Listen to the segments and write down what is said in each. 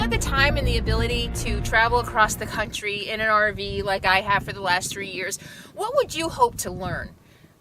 had the time and the ability to travel across the country in an RV like I have for the last 3 years, what would you hope to learn?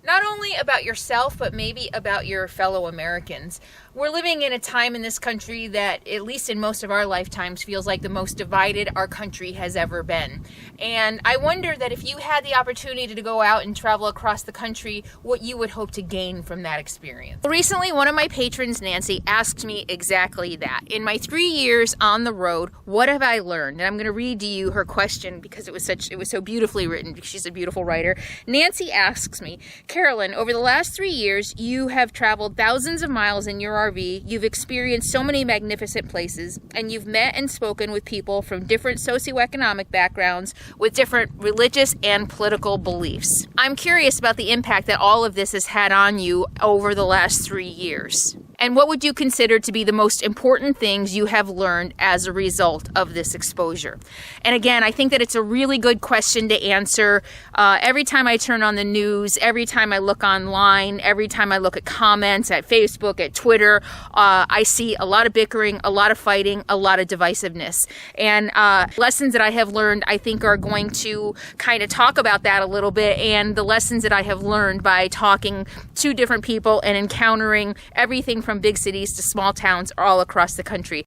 Not only about yourself, but maybe about your fellow Americans. We're living in a time in this country that, at least in most of our lifetimes, feels like the most divided our country has ever been. And I wonder that if you had the opportunity to go out and travel across the country, what you would hope to gain from that experience. Recently, one of my patrons, Nancy, asked me exactly that. In my 3 years on the road, what have I learned? And I'm going to read to you her question because it was so beautifully written, because she's a beautiful writer. Nancy asks me, Carolyn, over the last 3 years, you have traveled thousands of miles in your RV, you've experienced so many magnificent places, and you've met and spoken with people from different socioeconomic backgrounds with different religious and political beliefs. I'm curious about the impact that all of this has had on you over the last 3 years. And what would you consider to be the most important things you have learned as a result of this exposure? And again, I think that it's a really good question to answer. Every time I turn on the news, every time I look online, every time I look at comments at Facebook, at Twitter, I see a lot of bickering, a lot of fighting, a lot of divisiveness. And lessons that I have learned, I think, are going to kind of talk about that a little bit, and the lessons that I have learned by talking to different people and encountering everything from big cities to small towns all across the country.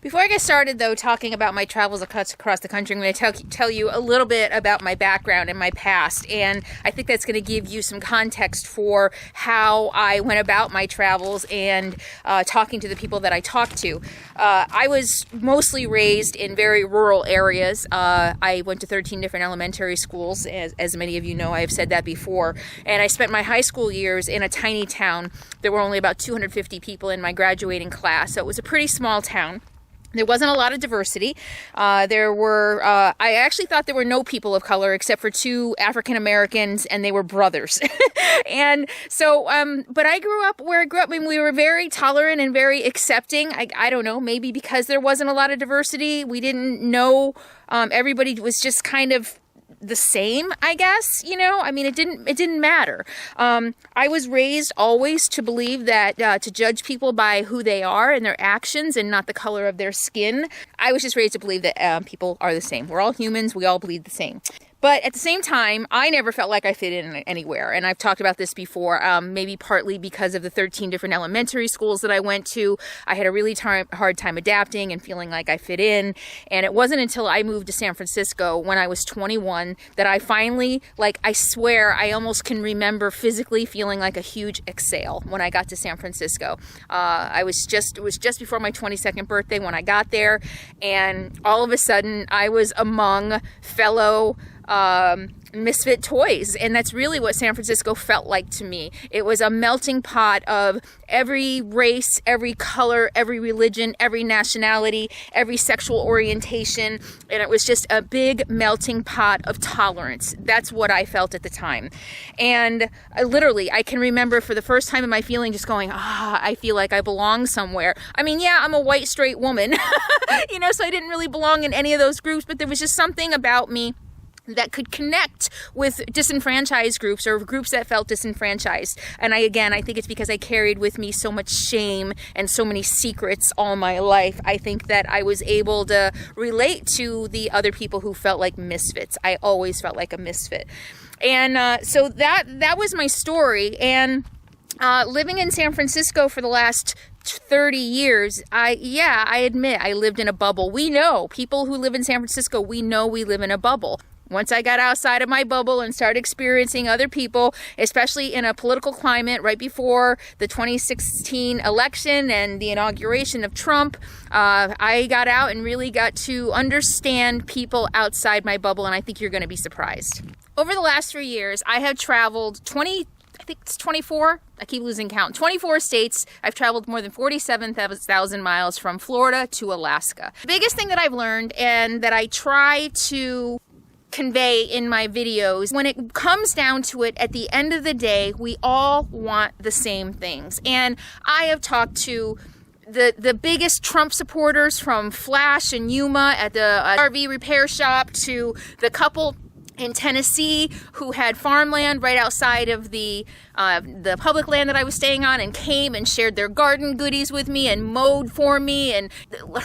Before I get started, though, talking about my travels across the country, I'm going to tell you a little bit about my background and my past, and I think that's going to give you some context for how I went about my travels and talking to the people that I talked to. I was mostly raised in very rural areas. I went to 13 different elementary schools, as many of you know. I have said that before, and I spent my high school years in a tiny town. There were only about 250 people in my graduating class, so it was a pretty small town. There wasn't a lot of diversity. I actually thought there were no people of color except for 2 African Americans, and they were brothers. And so, but I grew up where I grew up. I mean, we were very tolerant and very accepting. I don't know, maybe because there wasn't a lot of diversity. We didn't know, everybody was just kind of the same, I guess, you know. I mean, it didn't matter. I was raised always to believe that to judge people by who they are and their actions and not the color of their skin. I was just raised to believe that people are the same. We're all humans. We all bleed the same. But at the same time, I never felt like I fit in anywhere. And I've talked about this before, maybe partly because of the 13 different elementary schools that I went to. I had a really hard time adapting and feeling like I fit in. And it wasn't until I moved to San Francisco when I was 21 that I finally, I swear, I almost can remember physically feeling like a huge exhale when I got to San Francisco. It was just before my 22nd birthday when I got there. And all of a sudden, I was among fellow misfit toys, and that's really what San Francisco felt like to me. It was a melting pot of every race, every color, every religion, every nationality, every sexual orientation, and it was just a big melting pot of tolerance. That's what I felt at the time. And I can remember for the first time in my feeling just going, I feel like I belong somewhere. I mean, yeah, I'm a white straight woman, so I didn't really belong in any of those groups, but there was just something about me that could connect with disenfranchised groups or groups that felt disenfranchised. And I think it's because I carried with me so much shame and so many secrets all my life. I think that I was able to relate to the other people who felt like misfits. I always felt like a misfit. And so that was my story. And living in San Francisco for the last 30 years, I admit I lived in a bubble. We know, people who live in San Francisco, we know we live in a bubble. Once I got outside of my bubble and started experiencing other people, especially in a political climate right before the 2016 election and the inauguration of Trump, I got out and really got to understand people outside my bubble, and I think you're going to be surprised. Over the last 3 years, I have traveled 24, I keep losing count, 24 states. I've traveled more than 47,000 miles from Florida to Alaska. The biggest thing that I've learned, and that I try to convey in my videos, when it comes down to it, at the end of the day, we all want the same things. And I have talked to the biggest Trump supporters, from Flash and Yuma at the RV repair shop to the couple in Tennessee who had farmland right outside of the public land that I was staying on, and came and shared their garden goodies with me and mowed for me, and I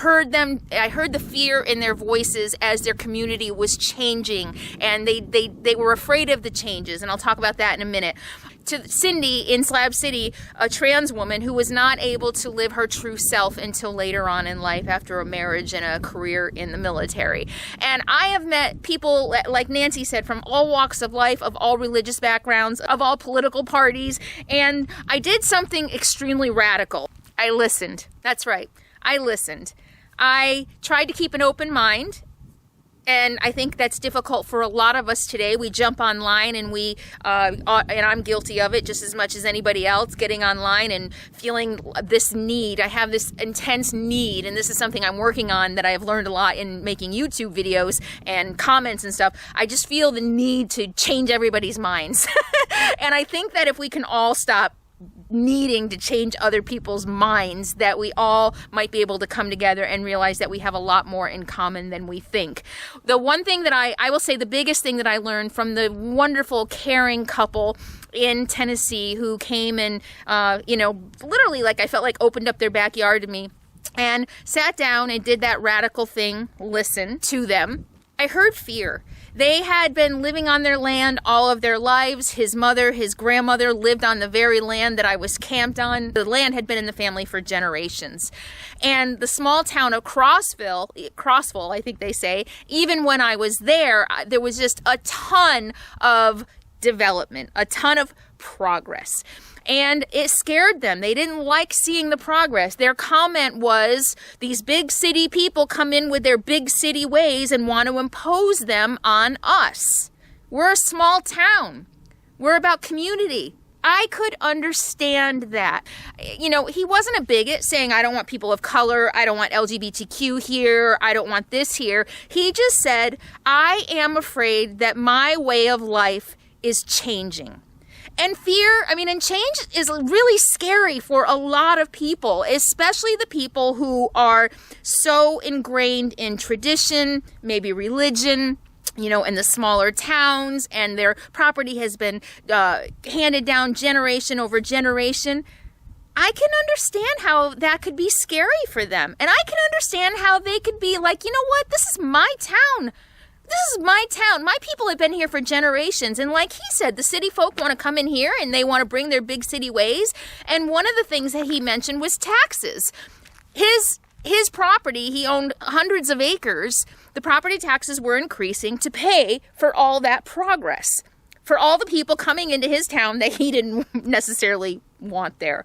heard the fear in their voices as their community was changing, and they were afraid of the changes, and I'll talk about that in a minute. To Cindy in Slab City, a trans woman who was not able to live her true self until later on in life after a marriage and a career in the military. And I have met people, like Nancy said, from all walks of life, of all religious backgrounds, of all political parties, and I did something extremely radical. I listened. That's right. I listened. I tried to keep an open mind. And I think that's difficult for a lot of us today. We jump online and and I'm guilty of it just as much as anybody else, getting online and feeling this need. I have this intense need, and this is something I'm working on that I've learned a lot in making YouTube videos and comments and stuff. I just feel the need to change everybody's minds. And I think that if we can all stop needing to change other people's minds, that we all might be able to come together and realize that we have a lot more in common than we think. The one thing that I will say, the biggest thing that I learned from the wonderful, caring couple in Tennessee who came and, literally, like, I felt like opened up their backyard to me and sat down and did that radical thing, listen to them. I heard fear. They had been living on their land all of their lives. His mother, his grandmother lived on the very land that I was camped on. The land had been in the family for generations. And the small town of Crossville, I think they say, even when I was there was just a ton of development, a ton of progress. And it scared them. They didn't like seeing the progress. Their comment was, these big city people come in with their big city ways and want to impose them on us. We're a small town. We're about community. I could understand that. He wasn't a bigot saying, I don't want people of color, I don't want LGBTQ here, I don't want this here. He just said, I am afraid that my way of life is changing. And fear, and change is really scary for a lot of people, especially the people who are so ingrained in tradition, maybe religion, in the smaller towns, and their property has been handed down generation over generation. I can understand how that could be scary for them. And I can understand how they could be like, you know what, this is my town. This is my town. My people have been here for generations. And like he said, the city folk want to come in here and they want to bring their big city ways. And one of the things that he mentioned was taxes. His property, he owned hundreds of acres. The property taxes were increasing to pay for all that progress, for all the people coming into his town that he didn't necessarily want there.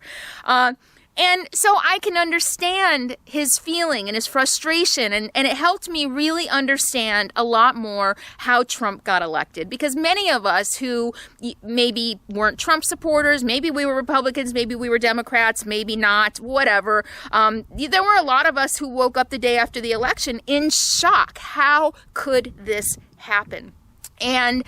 And so I can understand his feeling and his frustration, and it helped me really understand a lot more how Trump got elected. Because many of us who maybe weren't Trump supporters, maybe we were Republicans, maybe we were Democrats, maybe not, whatever. There were a lot of us who woke up the day after the election in shock. How could this happen? And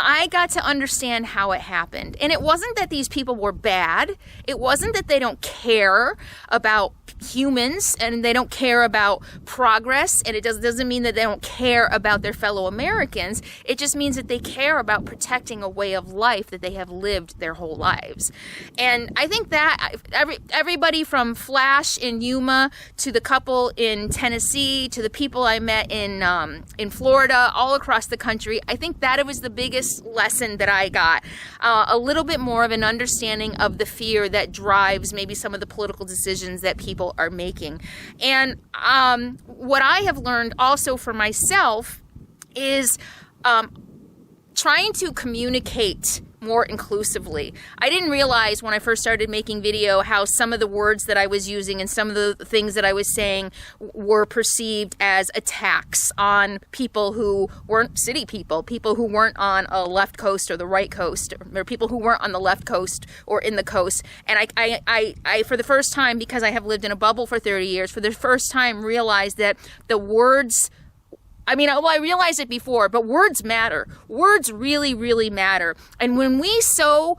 I got to understand how it happened. And it wasn't that these people were bad. It wasn't that they don't care about humans and they don't care about progress. And it doesn't mean that they don't care about their fellow Americans. It just means that they care about protecting a way of life that they have lived their whole lives. And I think that everybody from Flash in Yuma to the couple in Tennessee to the people I met in Florida, all across the country, I think that it was the biggest lesson that I got. A little bit more of an understanding of the fear that drives maybe some of the political decisions that people are making. And what I have learned also for myself is trying to communicate more inclusively. I didn't realize when I first started making video how some of the words that I was using and some of the things that I was saying were perceived as attacks on people who weren't city people, people who weren't on a left coast or the right coast, or people who weren't on the left coast or in the coast. And I for the first time, because I have lived in a bubble for 30 years, for the first time realized that the words, I realized it before, but words matter. Words really, really matter. And when we so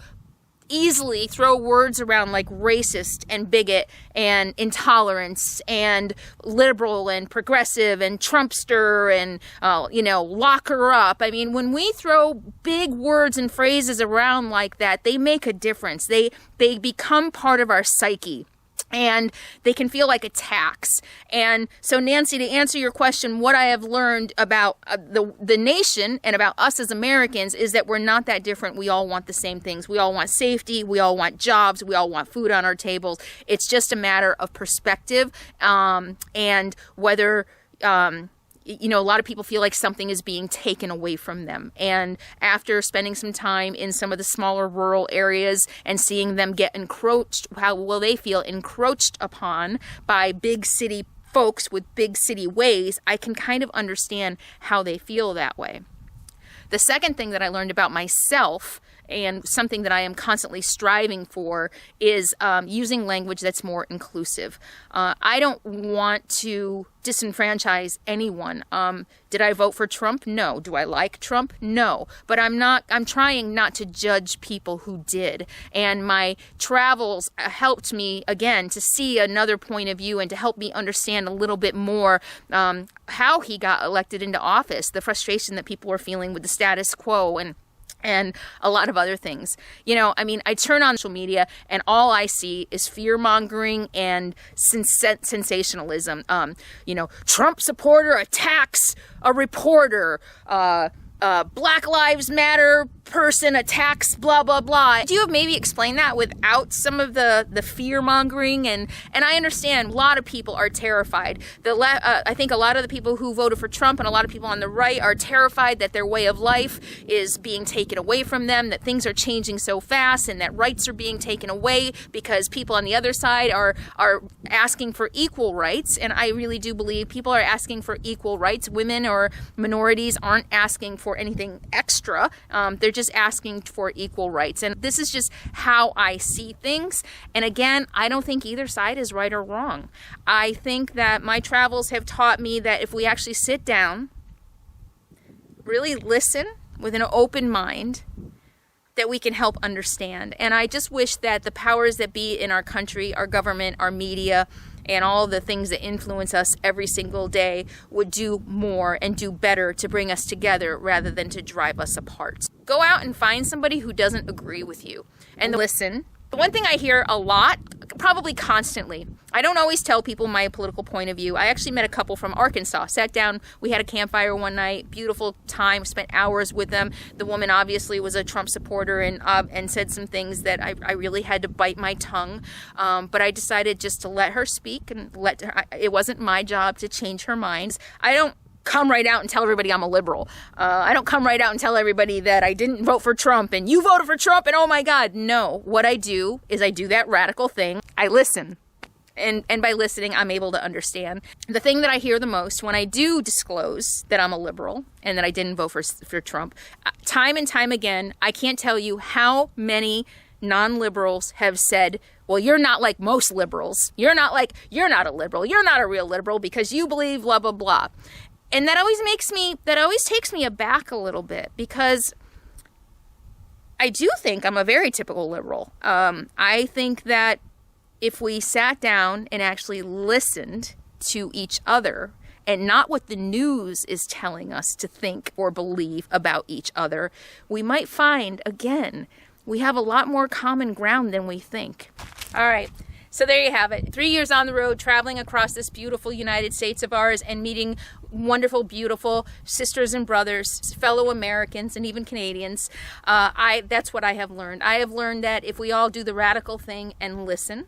easily throw words around like racist and bigot and intolerance and liberal and progressive and Trumpster and, lock her up. I mean, when we throw big words and phrases around like that, they make a difference. They become part of our psyche. And they can feel like attacks. And so, Nancy, to answer your question, what I have learned about the nation and about us as Americans is that we're not that different. We all want the same things. We all want safety. We all want jobs. We all want food on our tables. It's just a matter of perspective and whether... a lot of people feel like something is being taken away from them. And after spending some time in some of the smaller rural areas and seeing them get encroached, how will they feel encroached upon by big city folks with big city ways, I can kind of understand how they feel that way. The second thing that I learned about myself, and something that I am constantly striving for, is using language that's more inclusive. I don't want to disenfranchise anyone. Did I vote for Trump? No. Do I like Trump? No. But I'm trying not to judge people who did. And my travels helped me, again, to see another point of view and to help me understand a little bit more how he got elected into office, the frustration that people were feeling with the status quo, and a lot of other things. I turn on social media and all I see is fear-mongering and sensationalism. Trump supporter attacks a reporter, Black Lives Matter person attacks blah, blah, blah. Do you maybe explain that without some of the fear-mongering? And I understand a lot of people are terrified. I think a lot of the people who voted for Trump and a lot of people on the right are terrified that their way of life is being taken away from them, that things are changing so fast and that rights are being taken away because people on the other side are asking for equal rights. And I really do believe people are asking for equal rights. Women or minorities aren't asking for anything extra. They're just asking for equal rights. And this is just how I see things. And again, I don't think either side is right or wrong. I think that my travels have taught me that if we actually sit down, really listen with an open mind, that we can help understand. And I just wish that the powers that be in our country, our government, our media, and all the things that influence us every single day would do more and do better to bring us together rather than to drive us apart. Go out and find somebody who doesn't agree with you and listen. The one thing I hear a lot, probably constantly, I don't always tell people my political point of view. I actually met a couple from Arkansas, sat down, we had a campfire one night, beautiful time, spent hours with them. The woman obviously was a Trump supporter and said some things that I really had to bite my tongue. But I decided just to let her speak and it wasn't my job to change her mind. I don't come right out and tell everybody I'm a liberal. I don't come right out and tell everybody that I didn't vote for Trump and you voted for Trump and oh my God. No, what I do is I do that radical thing. I listen. And by listening, I'm able to understand. The thing that I hear the most when I do disclose that I'm a liberal and that I didn't vote for Trump, time and time again, I can't tell you how many non-liberals have said, well, you're not like most liberals. You're not a liberal. You're not a real liberal because you believe blah, blah, blah. And that always takes me aback a little bit because I do think I'm a very typical liberal. I think that if we sat down and actually listened to each other and not what the news is telling us to think or believe about each other, we might find, again, we have a lot more common ground than we think. All right. So there you have it. 3 years on the road, traveling across this beautiful United States of ours and meeting wonderful, beautiful sisters and brothers, fellow Americans, and even Canadians. That's what I have learned. I have learned that if we all do the radical thing and listen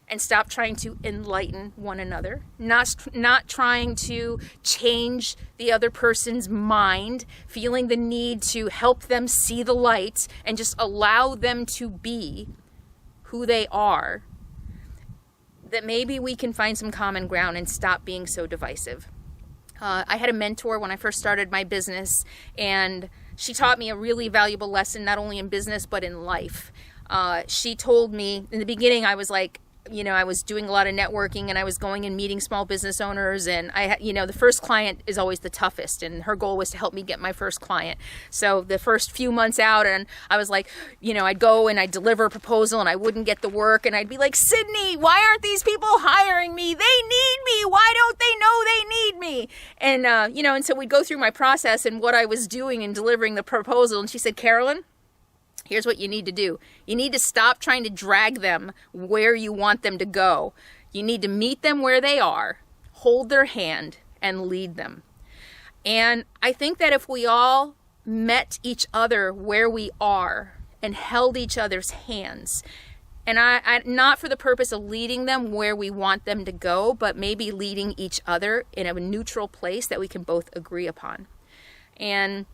and stop trying to enlighten one another, not trying to change the other person's mind, feeling the need to help them see the light and just allow them to be who they are, that maybe we can find some common ground and stop being so divisive. I had a mentor when I first started my business, and she taught me a really valuable lesson, not only in business, but in life. She told me, in the beginning, I was like, I was doing a lot of networking, and I was going and meeting small business owners, and the first client is always the toughest, and her goal was to help me get my first client. So the first few months out, and I was like, I'd go and I'd deliver a proposal and I wouldn't get the work, and I'd be like, Sydney, why aren't these people hiring me? They need me. Why don't they know they need me? And, and so we'd go through my process and what I was doing in delivering the proposal. And she said, Carolyn, here's what you need to do. You need to stop trying to drag them where you want them to go. You need to meet them where they are, hold their hand, and lead them. And I think that if we all met each other where we are and held each other's hands, and I not for the purpose of leading them where we want them to go, but maybe leading each other in a neutral place that we can both agree upon. And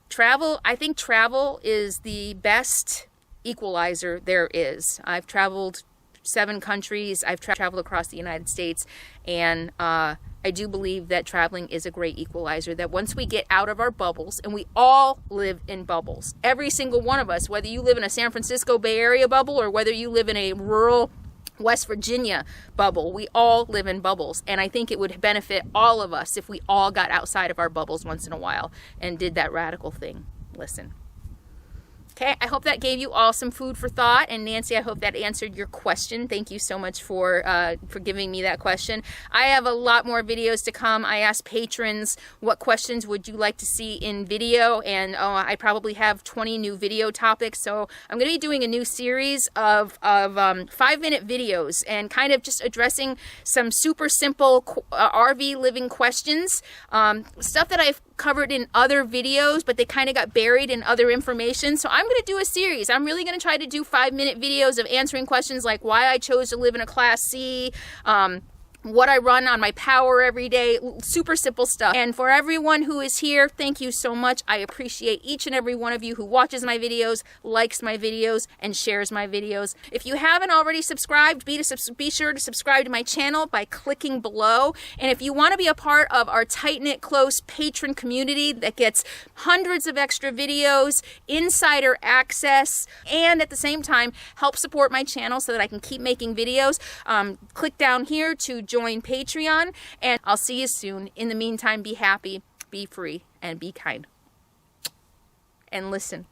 I think travel is the best equalizer there is. I've traveled 7 countries. I've traveled across the United States, and I do believe that traveling is a great equalizer, that once we get out of our bubbles, and we all live in bubbles, every single one of us, whether you live in a San Francisco Bay Area bubble or whether you live in a rural West Virginia bubble, we all live in bubbles. And I think it would benefit all of us if we all got outside of our bubbles once in a while and did that radical thing. Listen. Okay, I hope that gave you all some food for thought. And Nancy, I hope that answered your question. Thank you so much for giving me that question. I have a lot more videos to come. I asked patrons, what questions would you like to see in video? And I probably have 20 new video topics. So I'm going to be doing a new series of 5-minute videos and kind of just addressing some super simple RV living questions, stuff that I've covered in other videos, but they kind of got buried in other information. So I'm going to do a series. I'm really going to try to do 5-minute videos of answering questions like why I chose to live in a Class C, what I run on my power every day, super simple stuff. And for everyone who is here, thank you so much. I appreciate each and every one of you who watches my videos, likes my videos, and shares my videos. If you haven't already subscribed, be sure to subscribe to my channel by clicking below. And if you want to be a part of our tight-knit, close patron community that gets hundreds of extra videos, insider access, and at the same time help support my channel so that I can keep making videos, click down here to join Patreon, and I'll see you soon. In the meantime, be happy, be free, and be kind. And listen.